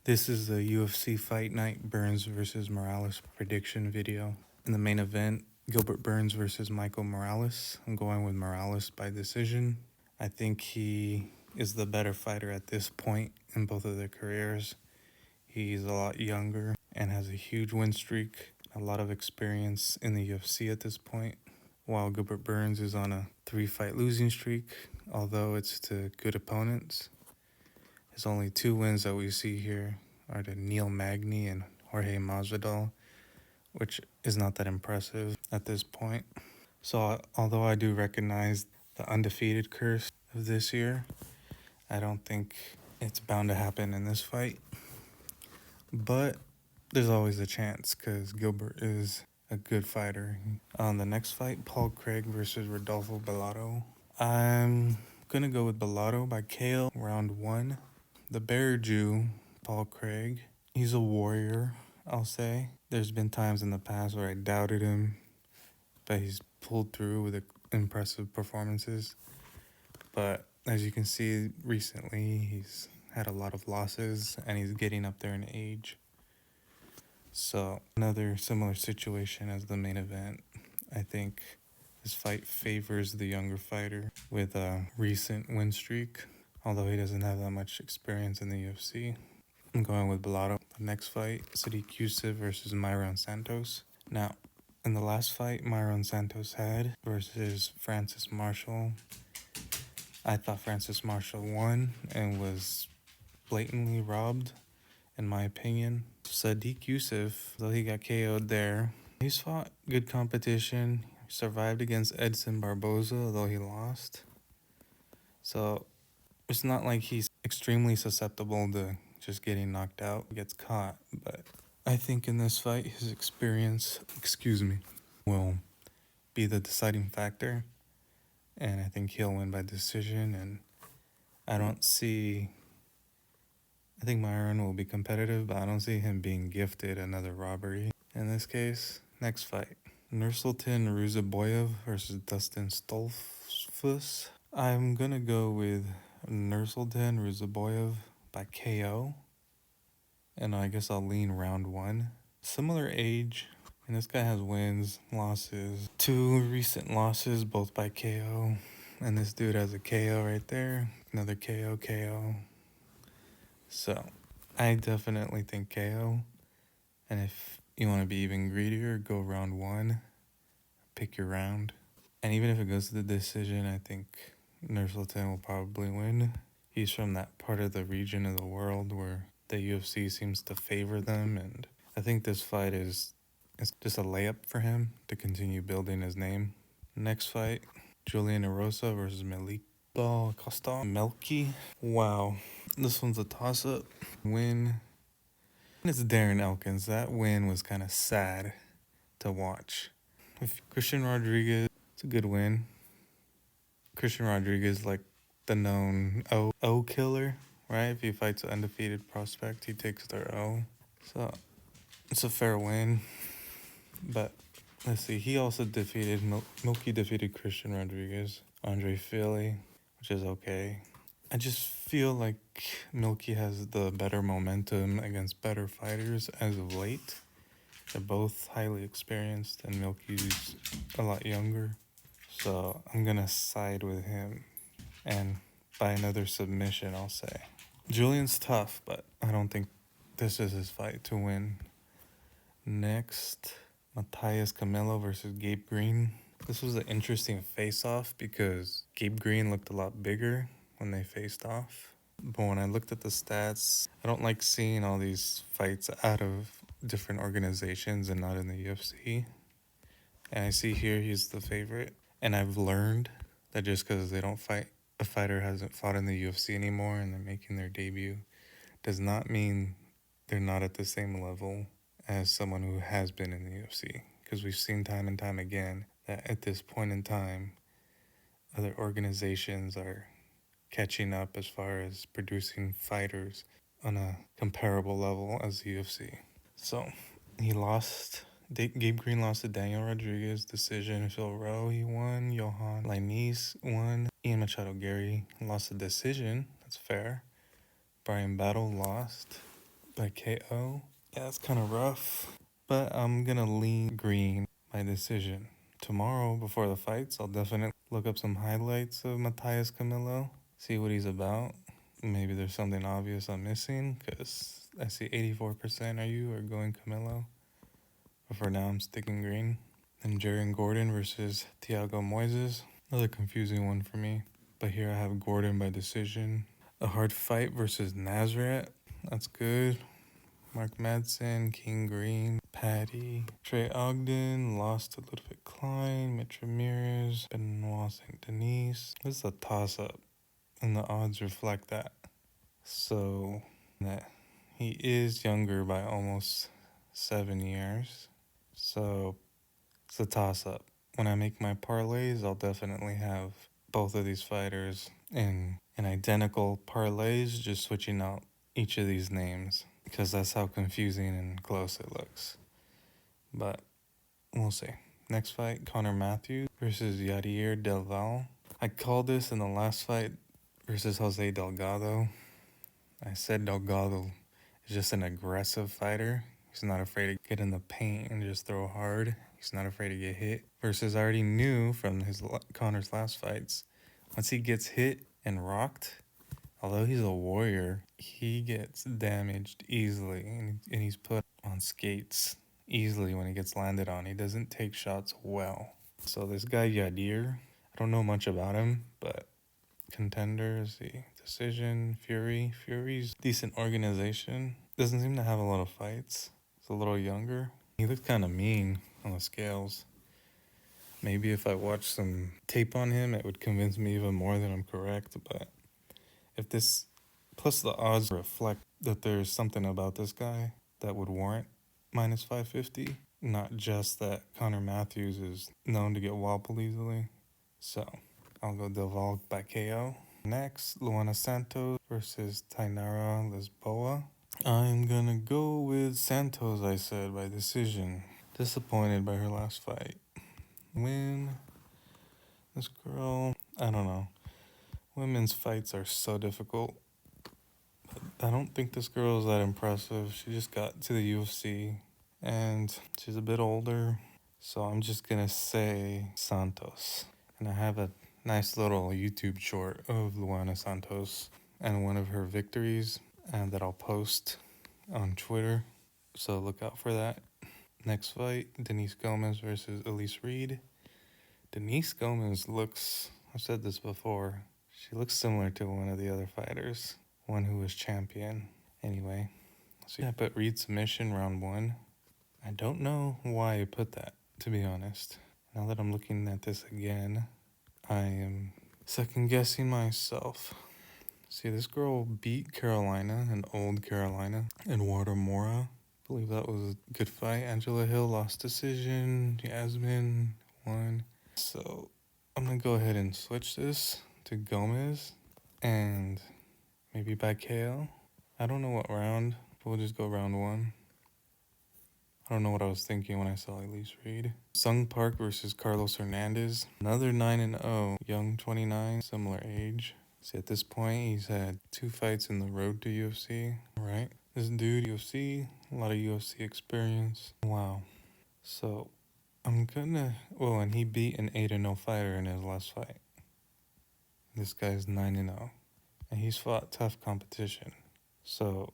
This is the UFC Fight Night Burns versus Morales prediction video. In the main event, Gilbert Burns versus Michael Morales. I'm going with Morales by decision. I think he is the better fighter at this point in both of their careers. He's a lot younger and has a huge win streak, a lot of experience in the UFC at this point, while Gilbert Burns is on a 3-fight losing streak, although it's to good opponents. His only 2 wins that we see here are to Neil Magny and Jorge Masvidal, which is not that impressive at this point. So although I do recognize the undefeated curse of this year, I don't think it's bound to happen in this fight. But there's always a chance because Gilbert is a good fighter. On the next fight, Paul Craig versus Rodolfo Bellato. I'm going to go with Bellato by KO round 1. The Bear Jew, Paul Craig, he's a warrior, I'll say. There's been times in the past where I doubted him, but he's pulled through with impressive performances. But as you can see, recently he's had a lot of losses and he's getting up there in age. So another similar situation as the main event. I think this fight favors the younger fighter with a recent win streak, although he doesn't have that much experience in the UFC. I'm going with Bellato. The next fight, Sodiq Yusuff versus Myron Santos. Now, in the last fight Myron Santos had versus Francis Marshall, I thought Francis Marshall won and was blatantly robbed, in my opinion. Sodiq Yusuff, though he got KO'd there, he's fought good competition. He survived against Edson Barboza, although he lost. So it's not like he's extremely susceptible to just getting knocked out, gets caught. But I think in this fight, his experience, will be the deciding factor. And I think he'll win by decision. And I think Myron will be competitive, but I don't see him being gifted another robbery. In this case, next fight, Nursultan Ruziboyev versus Dustin Stoltzfus. I'm going to go with Nursultan Ruziboyev by KO. And I guess I'll lean round 1. Similar age, and this guy has wins, losses. 2 recent losses, both by KO. And this dude has a KO right there. Another KO. So I definitely think KO. And if you want to be even greedier, go round 1. Pick your round. And even if it goes to the decision, I think Nursultan will probably win. He's from that part of the region of the world where the UFC seems to favor them, and I think this fight is just a layup for him to continue building his name. Next fight, Julian Erosa versus Melito Costa. Melky. Wow, this one's a toss-up. Win. It's Darren Elkins. That win was kind of sad to watch. With Christian Rodriguez, it's a good win. Christian Rodriguez, like the known O killer, right? If he fights an undefeated prospect, he takes their O. So it's a fair win. But let's see, he also defeated, Milky defeated Christian Rodriguez, Andre Fili, which is okay. I just feel like Milky has the better momentum against better fighters as of late. They're both highly experienced and Milky's a lot younger. So I'm going to side with him. And by another submission, I'll say. Julian's tough, but I don't think this is his fight to win. Next, Matthias Camelo versus Gabe Green. This was an interesting face-off because Gabe Green looked a lot bigger when they faced off. But when I looked at the stats, I don't like seeing all these fights out of different organizations and not in the UFC. And I see here he's the favorite. And I've learned that just because they don't fight, a fighter hasn't fought in the UFC anymore and they're making their debut, does not mean they're not at the same level as someone who has been in the UFC. Because we've seen time and time again that at this point in time, other organizations are catching up as far as producing fighters on a comparable level as the UFC. So he lost. Gabe Green lost to Daniel Rodriguez, decision. Phil Rowe, he won. Johan Lainez won. Ian Machado Gary lost a decision. That's fair. Brian Battle lost. by KO. Yeah, it's kind of rough, but I'm gonna lean green by decision. Tomorrow, before the fights, I'll definitely look up some highlights of Matthias Camillo, see what he's about. Maybe there's something obvious I'm missing, because I see 84% of you are going Camillo. But for now, I'm sticking green. And Jaron Gordon versus Thiago Moises. Another confusing one for me. But here I have Gordon by decision. A hard fight versus Nazareth. That's good. Mark Madsen, King Green, Patty, Trey Ogden, lost to Ludwig Klein, Mitch Ramirez, Benoit St. Denis. This is a toss-up, and the odds reflect that. So, that he is younger by almost 7 years. So, it's a toss-up. When I make my parlays, I'll definitely have both of these fighters in identical parlays, just switching out each of these names, because that's how confusing and close it looks. But we'll see. Next fight, Connor Matthews versus Yadier Del Val. I called this in the last fight versus Jose Delgado. I said Delgado is just an aggressive fighter. He's not afraid to get in the paint and just throw hard. He's not afraid to get hit. Versus I already knew from Connor's last fights, once he gets hit and rocked, although he's a warrior, he gets damaged easily, and he's put on skates easily when he gets landed on. He doesn't take shots well. So this guy Yadir, I don't know much about him, but contenders, the decision, Fury's decent organization. Doesn't seem to have a lot of fights. He's a little younger. He looked kind of mean on the scales. Maybe if I watched some tape on him, it would convince me even more that I'm correct, but if this, plus the odds reflect that there's something about this guy that would warrant minus 550, not just that Connor Matthews is known to get wobbled easily. So I'll go Del Val by KO. Next, Luana Santos versus Tainara Lisboa. I'm gonna go with Santos, I said, by decision. Disappointed by her last fight. Win. This girl, I don't know. Women's fights are so difficult. I don't think this girl is that impressive. She just got to the UFC and she's a bit older. So I'm just gonna say Santos. And I have a nice little YouTube short of Luana Santos and one of her victories, and that I'll post on Twitter. So look out for that. Next fight, Denise Gomez versus Elise Reed. Denise Gomez looks, I've said this before, she looks similar to one of the other fighters, one who was champion. Anyway, so yeah, I put Reed submission round 1. I don't know why I put that, to be honest. Now that I'm looking at this again, I am second guessing myself. See, this girl beat Carolina, an old Carolina, Eduardo Mora. I believe that was a good fight. Angela Hill lost decision. Yasmin won. So I'm going to go ahead and switch this to Gomez and maybe by KO. I don't know what round, but we'll just go round 1. I don't know what I was thinking when I saw Elise Reed. Sung Park versus Carlos Hernandez. Another 9-0, young 29, similar age. See, at this point, he's had 2 fights in the road to UFC, right? This dude, UFC, a lot of UFC experience. Wow. So, I'm gonna, and he beat an 8-0 fighter in his last fight. This guy's 9-0, and he's fought tough competition. So,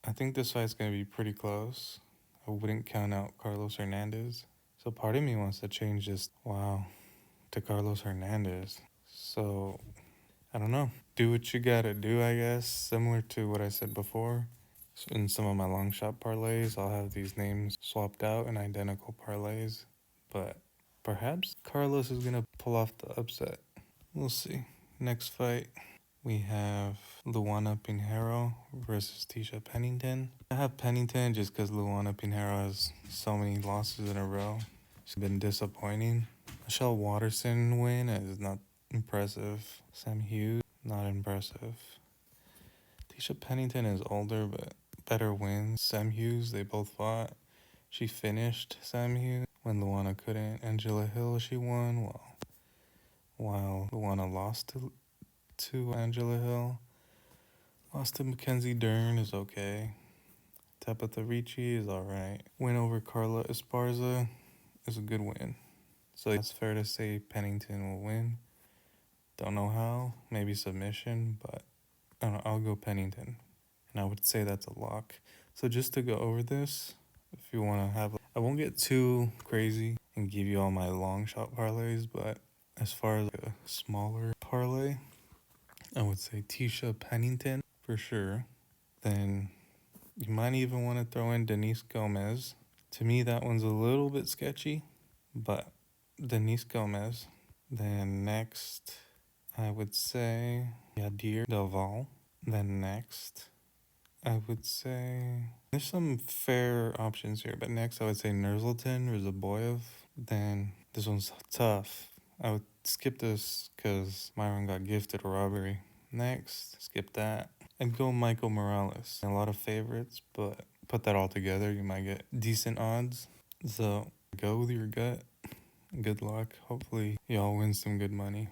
I think this fight's gonna be pretty close. I wouldn't count out Carlos Hernandez. So part of me wants to change this, to Carlos Hernandez. So, I don't know. Do what you gotta do, I guess. Similar to what I said before. So in some of my long shot parlays, I'll have these names swapped out in identical parlays. But perhaps Carlos is gonna pull off the upset. We'll see. Next fight, we have Luana Pinheiro versus Tisha Pennington. I have Pennington just because Luana Pinheiro has so many losses in a row. She's been disappointing. Michelle Watterson win is not impressive. Sam Hughes, not impressive. Tisha Pennington is older but better wins. Sam Hughes, they both fought. She finished Sam Hughes when Luana couldn't. Angela Hill, she won. While Luana lost to Angela Hill. Lost to Mackenzie Dern is okay. Tabitha Ricci is alright. Win over Carla Esparza is a good win. So it's fair to say Pennington will win. Don't know how, maybe submission, but I don't know, I'll go Pennington. And I would say that's a lock. So just to go over this, if you want to have, I won't get too crazy and give you all my long shot parlays, but as far as a smaller parlay, I would say Tisha Pennington for sure. Then you might even want to throw in Denise Gomez. To me, that one's a little bit sketchy, but Denise Gomez. Then next, I would say Yadir Delval. Then next, I would say there's some fair options here, but next I would say Nurzulton Ruzaboyev. Then this one's tough. I would skip this because Myron got gifted a robbery. Next, skip that. I'd go Michael Morales. A lot of favorites, but put that all together, you might get decent odds. So go with your gut. Good luck. Hopefully y'all win some good money.